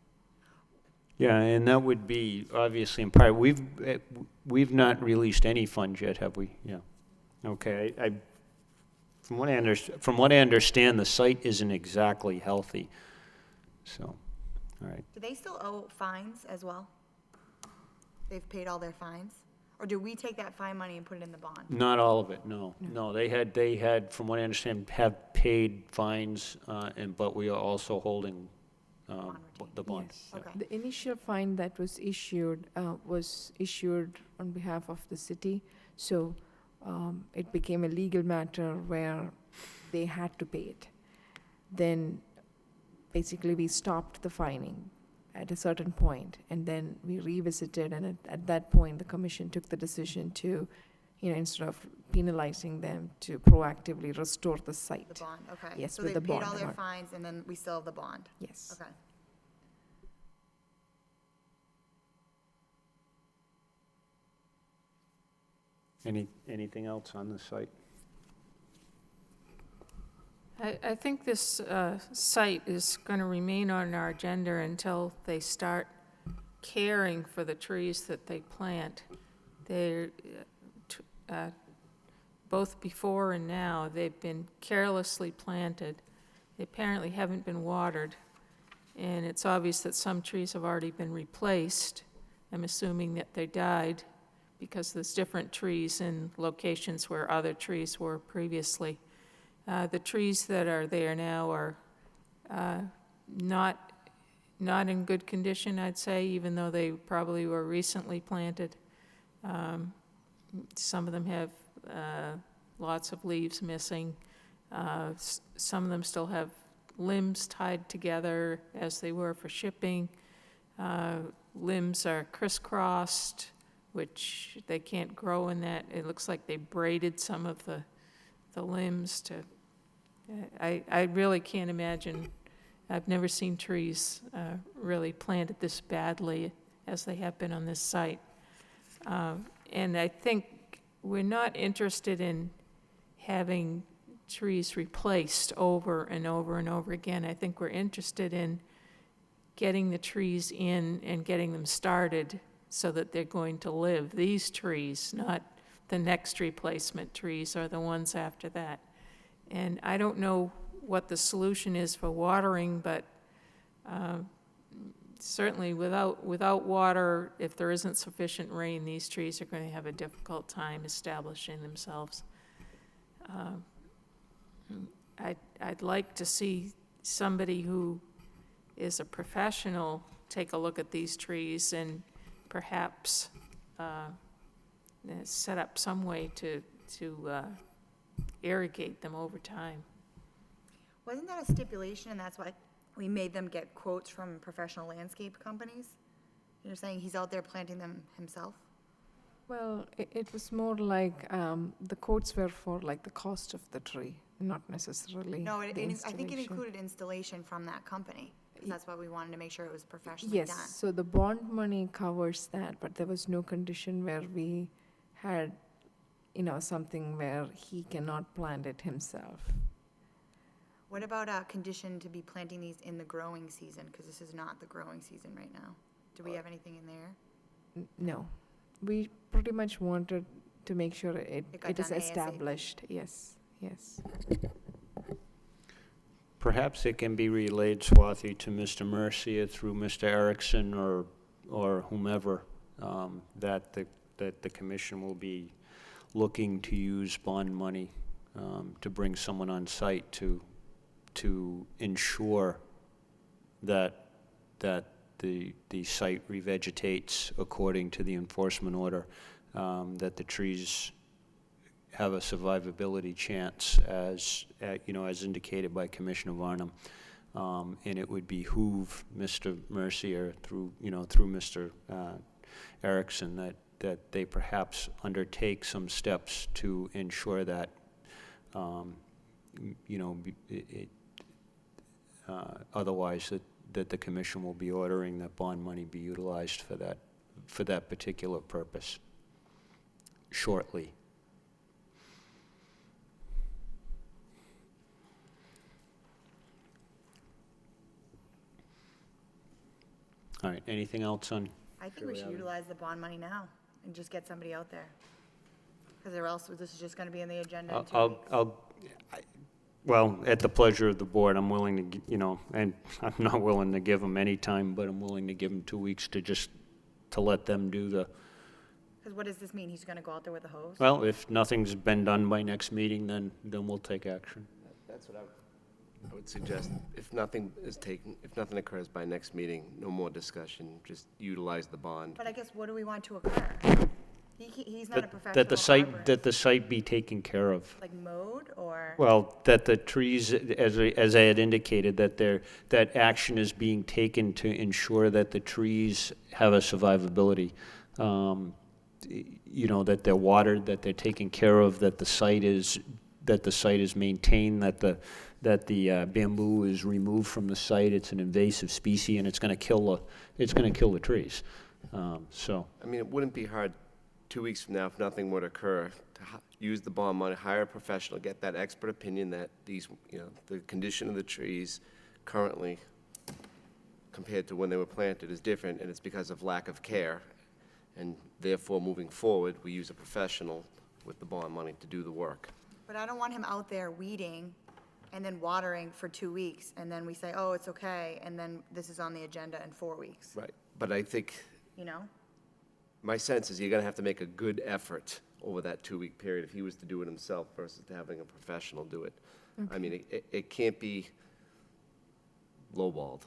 yeah, and that would be obviously in part. We've not released any funds yet, have we? Yeah. Okay. From what I understand, the site isn't exactly healthy. So, all right. Do they still owe fines as well? They've paid all their fines? Or do we take that fine money and put it in the bond? Not all of it, no. No, they had, from what I understand, have paid fines, but we are also holding the bond. Yes. Yeah. Okay. The initial fine that was issued on behalf of the city, so it became a legal matter where they had to pay it. Then basically we stopped the fining at a certain point, and then we revisited, and at that point the commission took the decision to, instead of penalizing them, to proactively restore the site. The bond, okay. Yes, So with they the paid bond all their amount. fines, and then we still have the bond? Yes. Okay. Anything else on the site? I think this site is going to remain on our agenda until they start caring for the trees that they plant. They're, both before and now, they've been carelessly planted. They apparently haven't been watered, and it's obvious that some trees have already been replaced. I'm assuming that they died because there's different trees in locations where other trees were previously. The trees that are there now are not in good condition, I'd say, even though they probably were recently planted. Some of them have lots of leaves missing. Some of them still have limbs tied together as they were for shipping. Limbs are crisscrossed, which they can't grow in that. It looks like they braided some of the limbs to, I really can't imagine. I've never seen trees really planted this badly as they have been on this site. And I think we're not interested in having trees replaced over and over and over again. I think we're interested in getting the trees in and getting them started so that they're going to live. These trees, not the next replacement trees or the ones after that. And I don't know what the solution is for watering, but certainly without water, if there isn't sufficient rain, these trees are going to have a difficult time establishing themselves. I'd like to see somebody who is a professional take a look at these trees and perhaps set up some way to irrigate them over time. Wasn't that a stipulation, and that's why we made them get quotes from professional landscape companies? You're saying he's out there planting them himself? Well, it was more like the quotes were for like the cost of the tree, not necessarily No, the I think it installation. included installation from that company. 'Cause that's why we wanted to make sure it was professionally done. Yes, so the bond money covers that, but there was no condition where we had, something where he cannot plant it himself. What about a condition to be planting these in the growing season? Because this is not the growing season right now. Do we have anything in there? No, we pretty much wanted to make sure It got it is done ASAP. established. Yes. Perhaps it can be relayed, Swati, to Mr. Mercier through Mr. Erickson or whomever, that the commission will be looking to use bond money to bring someone on site to ensure that the site revegetates according to the enforcement order, that the trees have a survivability chance as indicated by Commissioner Varnum. And it would behoove Mr. Mercier through Mr. Erickson that they perhaps undertake some steps to ensure that, otherwise that the commission will be ordering that bond money be utilized for that particular purpose shortly. All right, anything else on? I think we should utilize the bond money now and just get somebody out there. Because or else this is just going to be in the agenda in 2 weeks. Well, at the pleasure of the board, I'm willing to, and I'm not willing to give them any time, but I'm willing to give them 2 weeks to let them do the, Because what does this mean? He's going to go out there with a hose? well, if nothing's been done by next meeting, then we'll take action. That's what I would suggest. If nothing occurs by next meeting, no more discussion, just utilize the bond. But I guess what do we want to occur? He's not a professional That arborist. the site be taken care of. Like mowed or? Well, that the trees, as I had indicated, that action is being taken to ensure that the trees have a survivability. That they're watered, that they're taken care of, that the site is maintained, that the bamboo is removed from the site. It's an invasive species, and it's going to kill the trees. So. I mean, it wouldn't be hard 2 weeks from now, if nothing were to occur, to use the bond money, hire a professional, get that expert opinion that these, the condition of the trees currently compared to when they were planted is different, and it's because of lack of care. And therefore, moving forward, we use a professional with the bond money to do the work. But I don't want him out there weeding and then watering for 2 weeks, and then we say, oh, it's okay, and then this is on the agenda in 4 weeks, Right. But I think, you know? my sense is you're going to have to make a good effort over that 2-week period if he was to do it himself versus to having a professional do it. I mean, it can't be lowballed.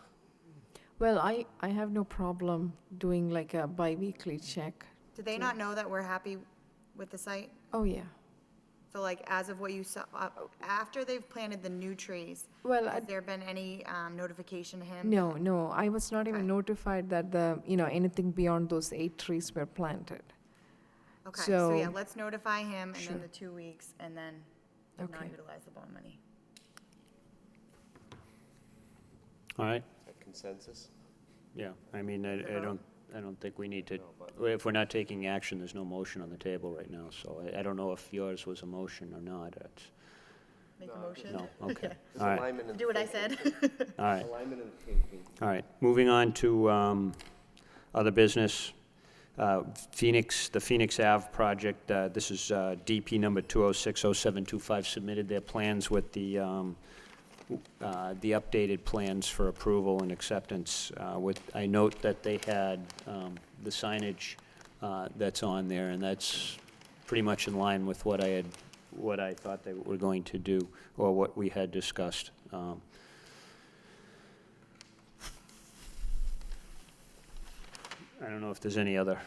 Well, I have no problem doing like a bi-weekly check Do they not know that we're happy with the site? Oh, yeah. So like, as of what you saw, after they've planted the new trees, Well, has there been any notification to him? no, I was not even Okay. notified that anything beyond those 8 trees were planted. Okay, so yeah, So- let's notify him and Sure. then the 2 weeks, and then not Okay. utilize the bond money. All right? Consensus? Yeah, I mean, I don't think we need to, if we're not taking action, there's no motion on the table right now, so I don't know if yours was a motion or not. Make a motion? No, okay. There's All right, alignment in Do what I said. all right, alignment in the thinking. all right. Moving on to other business. The Phoenix Ave project, this is DP number 2060725, submitted their plans with the updated plans for approval and acceptance. I note that they had the signage that's on there, and that's pretty much in line with what I thought they were going to do, or what we had discussed. I don't know if there's any other.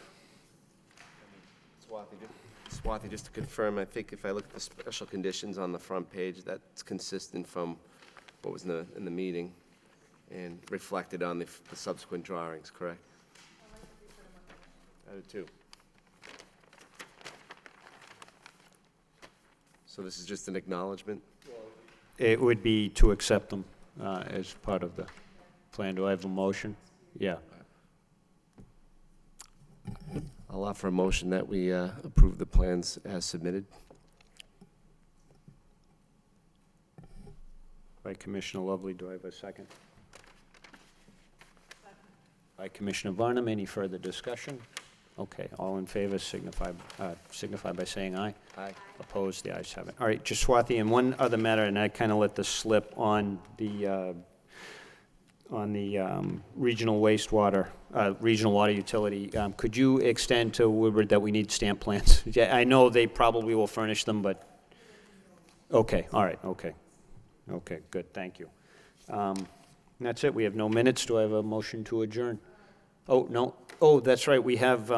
Swathi, just to confirm, I think if I look at the special conditions on the front page, that's consistent from what was in the meeting and reflected on the subsequent drawings, correct? I do too. So this is just an acknowledgement? It would be to accept them as part of the plan. Do I have a motion? Yeah. I'll offer a motion that we approve the plans as submitted. By Commissioner Lovely, do I have a second? By Commissioner Varnum, any further discussion? Okay, all in favor signify by saying aye. Aye. Opposed, the ayes have it. All right, just Swathi, and one other matter, and I kind of let this slip on the regional wastewater, regional water utility. Could you extend to Woodward that we need stamp plans? Yeah, I know they probably will furnish them, but, okay, all right, okay. Okay, good, thank you. That's it, we have no minutes. Do I have a motion to adjourn? Oh, no, oh, that's right, we have,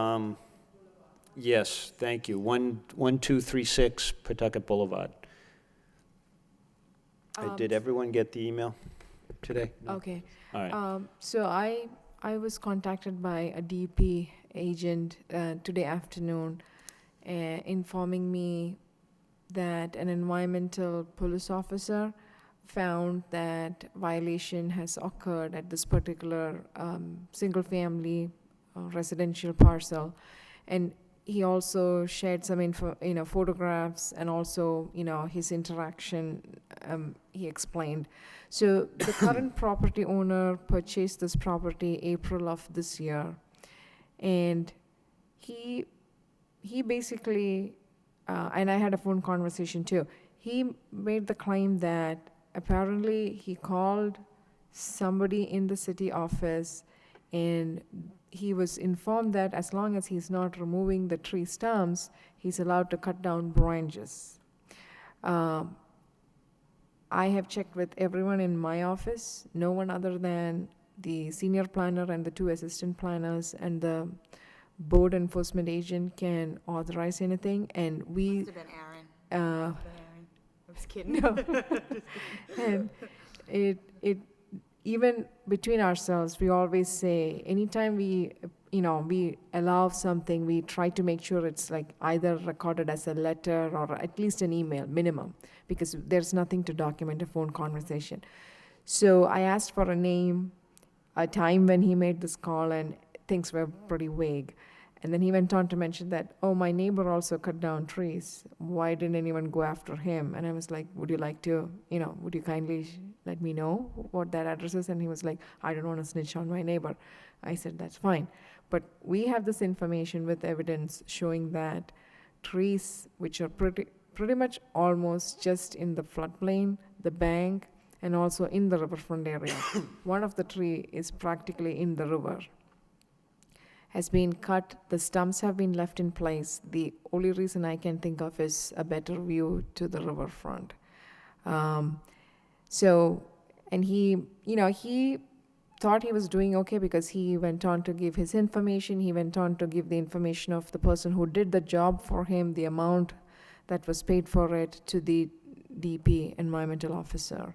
yes, thank you, 1236 Pawtucket Boulevard. Did everyone get the email today? No? Okay. All right. So I was contacted by a DP agent today afternoon, informing me that an environmental police officer found that violation has occurred at this particular single-family residential parcel, and he also shared some photographs and also his interaction. He explained. So the current property owner purchased this property April of this year, and he basically, and I had a phone conversation too, he made the claim that apparently he called somebody in the city office, and he was informed that as long as he's not removing the tree stumps, he's allowed to cut down branches. I have checked with everyone in my office. No one other than the senior planner and the 2 assistant planners and the board enforcement agent can authorize anything, and we. Must have been Aaron. I was kidding. No. And it even between ourselves, we always say, anytime we allow something, we try to make sure it's like either recorded as a letter or at least an email, minimum, because there's nothing to document a phone conversation. So I asked for a name, a time when he made this call, and things were pretty vague. And then he went on to mention that, oh, my neighbor also cut down trees. Why didn't anyone go after him? And I was like, would you like to, would you kindly let me know what that address is? And he was like, I don't want to snitch on my neighbor. I said, that's fine. But we have this information with evidence showing that trees, which are pretty much almost just in the floodplain, the bank, and also in the riverfront area. One of the tree is practically in the river. Has been cut, the stumps have been left in place. The only reason I can think of is a better view to the riverfront. And he thought he was doing okay because he went on to give his information. He went on to give the information of the person who did the job for him, the amount that was paid for it, to the DP environmental officer.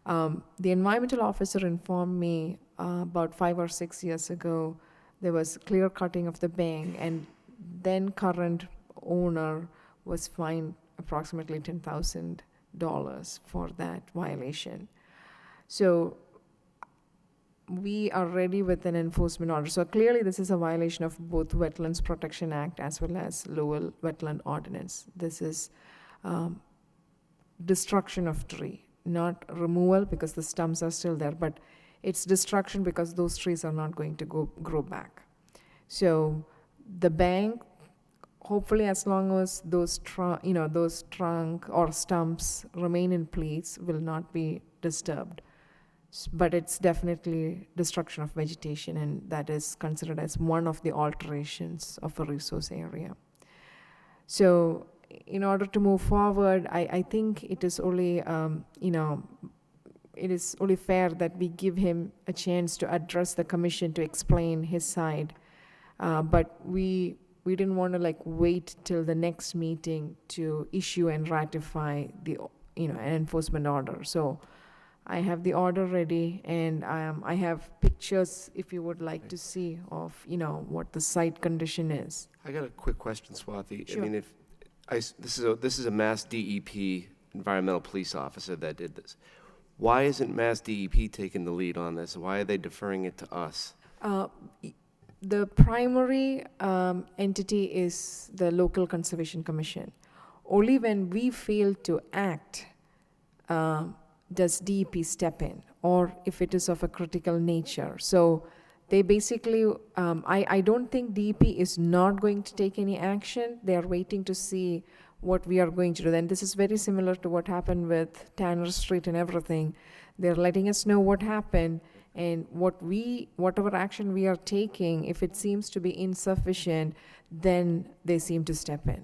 The environmental officer informed me about 5 or 6 years ago there was clear cutting of the bank, and then current owner was fined approximately $10,000 for that violation. So we are ready with an enforcement order. So clearly this is a violation of both Wetlands Protection Act as well as Lowell Wetland Ordinance. This is destruction of tree, not removal because the stumps are still there, but it's destruction because those trees are not going to grow back. So the bank, hopefully as long as those trunk or stumps remain in place, will not be disturbed. But it's definitely destruction of vegetation, and that is considered as one of the alterations of a resource area. So in order to move forward, I think it is only, it is only fair that we give him a chance to address the commission to explain his side. But we didn't want to wait till the next meeting to issue and ratify the, an enforcement order. So I have the order ready, and I have pictures if you would like to see of, what the site condition is. I got a quick question, Swati. Sure. I mean, this is a Mass DEP environmental police officer that did this. Why isn't Mass DEP taking the lead on this? Why are they deferring it to us? The primary entity is the Local Conservation Commission. Only when we fail to act does DEP step in, or if it is of a critical nature. So they basically, I don't think DEP is not going to take any action. They are waiting to see what we are going to do. And this is very similar to what happened with Tanner Street and everything. They're letting us know what happened, and whatever action we are taking, if it seems to be insufficient, then they seem to step in.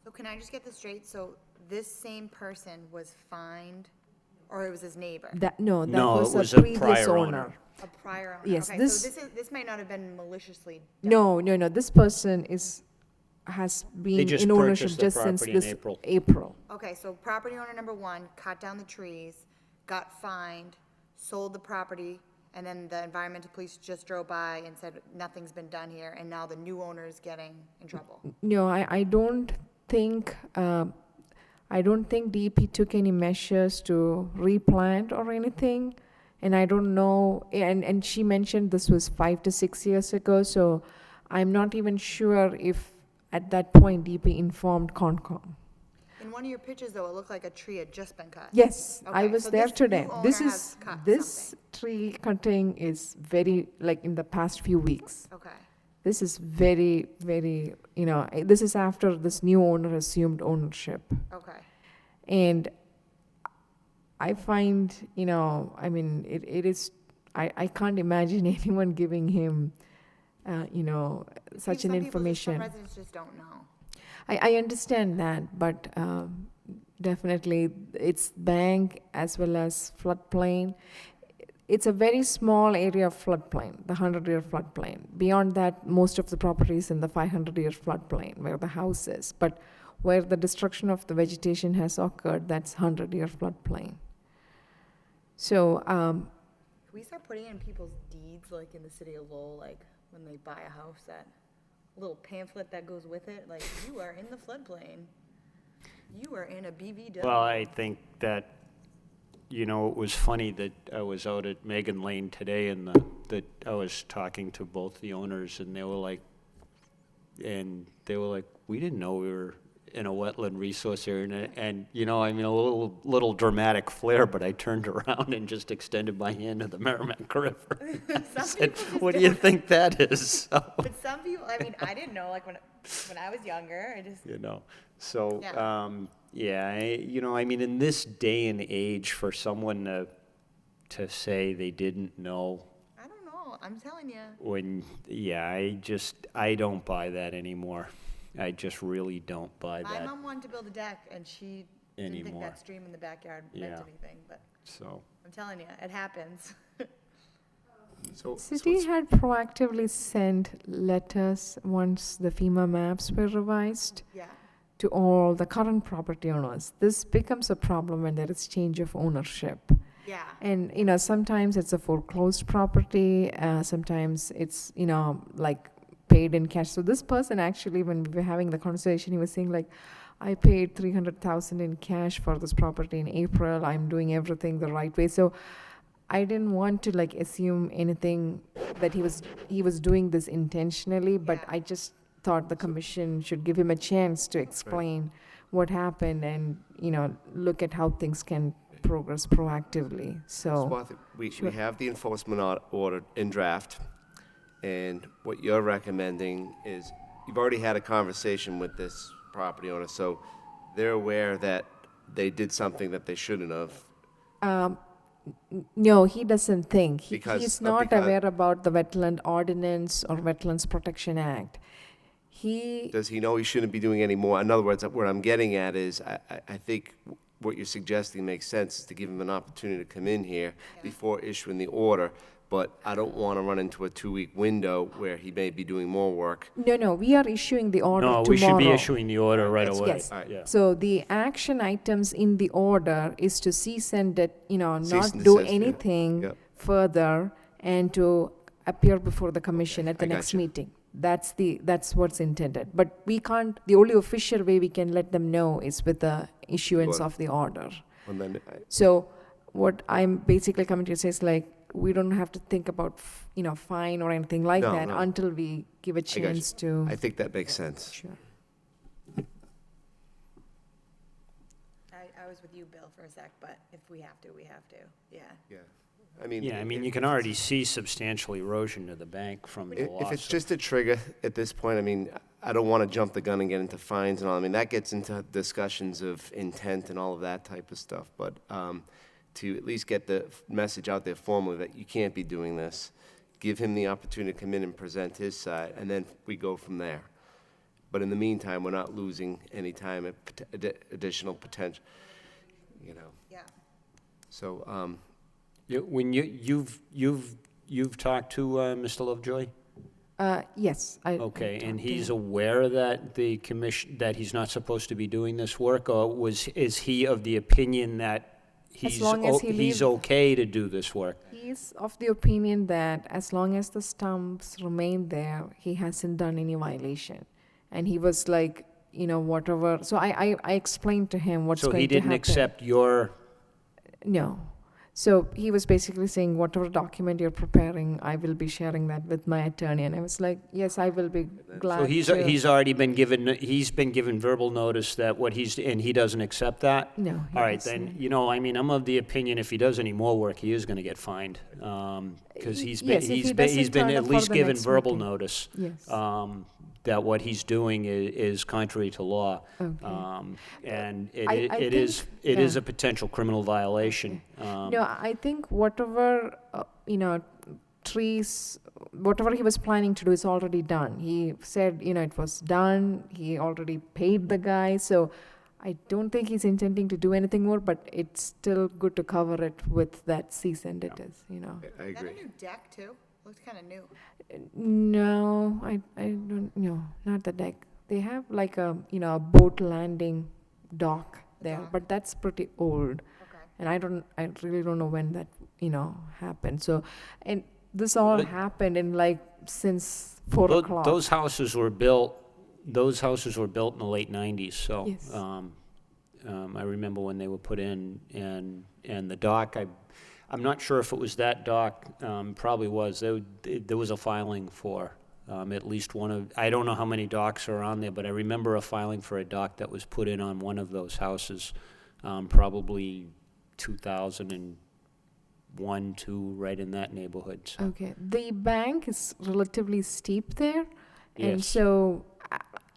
So can I just get this straight? So this same person was fined, or it was his neighbor? No, Was it was a a previous prior owner. owner. A prior owner? Yes, Okay, this- so this might not have been maliciously done. No. This person has been just in ownership purchased the just since property in this April. April. Okay, so property owner number one cut down the trees, got fined, sold the property, and then the environmental police just drove by and said, nothing's been done here, and now the new owner is getting in trouble. No, I don't think DEP took any measures to replant or anything, and I don't know. And she mentioned this was 5 to 6 years ago, so I'm not even sure if at that point DEP informed Concom. In one of your pictures, though, it looked like a tree had just been cut. Yes, I Okay, was so there this today. new This owner is has cut this tree cutting is very in the past few weeks. Okay, This is very, very, this is after this new owner assumed ownership. okay. And I find, it is, I can't imagine anyone giving him, such an information. Some residents just don't know. I understand that, but definitely it's bank as well as floodplain. It's a very small area of floodplain, the 100-year floodplain. Beyond that, most of the property is in the 500-year floodplain where the house is. But where the destruction of the vegetation has occurred, that's 100-year floodplain. So, Can we start putting in people's deeds, like in the city of Lowell, like when they buy a house, that little pamphlet that goes with it, like, you are in the floodplain. You are in a BVW. Well, I think that, it was funny that I was out at Megan Lane today, and that I was talking to both the owners, and they were like, we didn't know we were in a wetland resource area, and a little dramatic flair, but I turned around and just extended my hand to the Merrimack River. Some Said, people just what do you don't. think that is? But some people, I didn't know, like, when I was younger, I just, So, Yeah. in this day and age, for someone to say they didn't know I don't know, I'm telling you. I don't buy that anymore. I just really don't buy My that. mom wanted to build a deck, and she didn't think Anymore. that stream in the backyard meant Yeah. anything, but So, I'm telling you, it happens. City had proactively sent letters once the FEMA maps were revised Yeah, to all the current property owners. This becomes a problem when there is change of ownership. yeah. And, you know, sometimes it's a foreclosed property, sometimes it's, you know, like paid in cash. So this person actually, when we were having the conversation, he was saying like, I paid 300,000 in cash for this property in April. I'm doing everything the right way. So I didn't want to like assume anything that he was doing this intentionally, but Yeah. I just thought the commission should give him a chance to explain what happened and, you know, look at how things can progress proactively. So, Swati, we have the enforcement order in draft, and what you're recommending is, you've already had a conversation with this property owner, so they're aware that they did something that they shouldn't have. no, he doesn't think. Because- He's not because- aware about the Wetland Ordinance or Wetlands Protection Act. He, Does he know he shouldn't be doing any more? In other words, what I'm getting at is, I think what you're suggesting makes sense, is to give him an opportunity to come in here before issuing the order, but I don't want to run into a 2-week window where he may be doing more work. no, we are issuing the order No, tomorrow. we should be issuing the order right Yes, away. yes. All right. Yeah. So the action items in the order is to cease and not Cease and do desist, yeah. anything Yep. further and to appear before the commission at the I next gotcha. meeting. That's what's intended. But we can't, the only official way we can let them know is with the issuance Sure. of the order. And then, So what I'm basically coming to say is like, we don't have to think about, fine or anything like No, that no. until we give a you. chance to. I think that makes sense. Sure. I was with you, Bill, for a sec, but if we have to, we have to, yeah. Yeah. I mean. Yeah, I mean, if- you can already see substantial erosion to the bank from the loss. If it's of- just a trigger at this point, I mean, I don't want to jump the gun and get into fines and all. I mean, that gets into discussions of intent and all of that type of stuff. But to at least get the message out there formally that you can't be doing this, give him the opportunity to come in and present his side, and then we go from there. But in the meantime, we're not losing any time at additional potential, you know. Yeah. So, When you've talked to Mr. Lovejoy? Yes. I Okay, and talked to he's him. aware that the commission, that he's not supposed to be doing this work? Or is he of the opinion that long as he he's leave- okay to do this work? He's of the opinion that as long as the stumps remain there, he hasn't done any violation. And he was like, whatever. So I explained to him what's So going he to didn't happen. accept your, No. So he was basically saying, whatever document you're preparing, I will be sharing that with my attorney. And I was like, yes, I will be glad so to. he's already been given verbal notice that and he doesn't accept that? No. he All right, doesn't. then, I mean, I'm of the opinion if he does any more work, he is gonna get fined. Because he's Yes, if he doesn't been turn at up for least the given next verbal meeting. notice Yes. that what he's doing is contrary to law. Okay. And I it is think- a yeah. potential criminal violation. No, I think whatever, trees, whatever he was planning to do is already done. He said, it was done, he already paid the guy, so I don't think he's intending to do anything more, but it's still good to cover it with that cease and it is, I Is that agree. a new deck too? Looks kind of new. No, I don't, no, not the deck. They have like a, a boat landing dock there, dock. but that's pretty old. Okay. And I really don't know when that, happened. So, and this all But- happened in like since 4 Tho- o'clock. Those houses were built in the late 90s, so. Yes. I remember when they were put in, and the dock, I'm not sure if it was that dock, probably was. There was a filing for at least one of, I don't know how many docks are on there, but I remember a filing for a dock that was put in on one of those houses, probably 2001, 2, right in that neighborhood. So. Okay. The bank is relatively steep there. And Yes. so,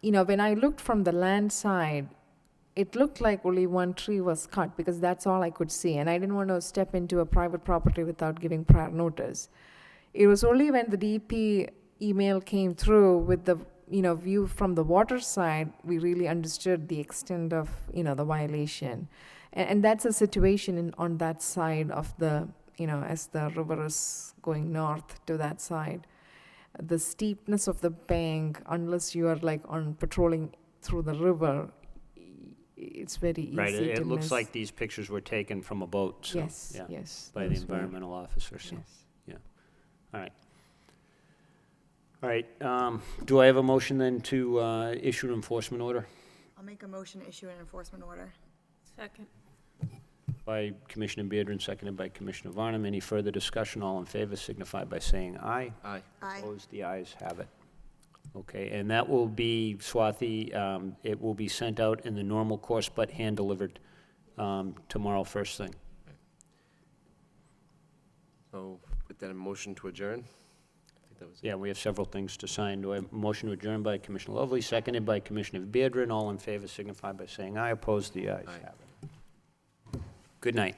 when I looked from the land side, it looked like only one tree was cut because that's all I could see. And I didn't want to step into a private property without giving prior notice. It was only when the DP email came through with the, view from the water side, we really understood the extent of, the violation. And that's a situation on that side of the as the river is going north to that side, the steepness of the bank, unless you are like on patrolling through the river, it's very easy Right, to miss. it looks like these pictures were taken from a boat, so, Yes, yeah, yes. by the those were- environmental officer, so, Yes. yeah. All right. All right, do I have a motion then to issue an enforcement order I'll make a motion to issue an enforcement order. Second. by Commissioner Beardron, seconded by Commissioner Varnum? Any further discussion? All in favor signify by saying aye. Aye. Aye. Opposed, the ayes have it. Okay, and that will be, Swathi, it will be sent out in the normal course, but hand-delivered tomorrow first thing. So with that, a motion to adjourn? I think that was it. Yeah, we have several things to sign. Do I have a motion to adjourn by Commissioner Lovely, seconded by Commissioner Beardron? All in favor signify by saying aye. Opposed, the ayes Aye. have it. Good night.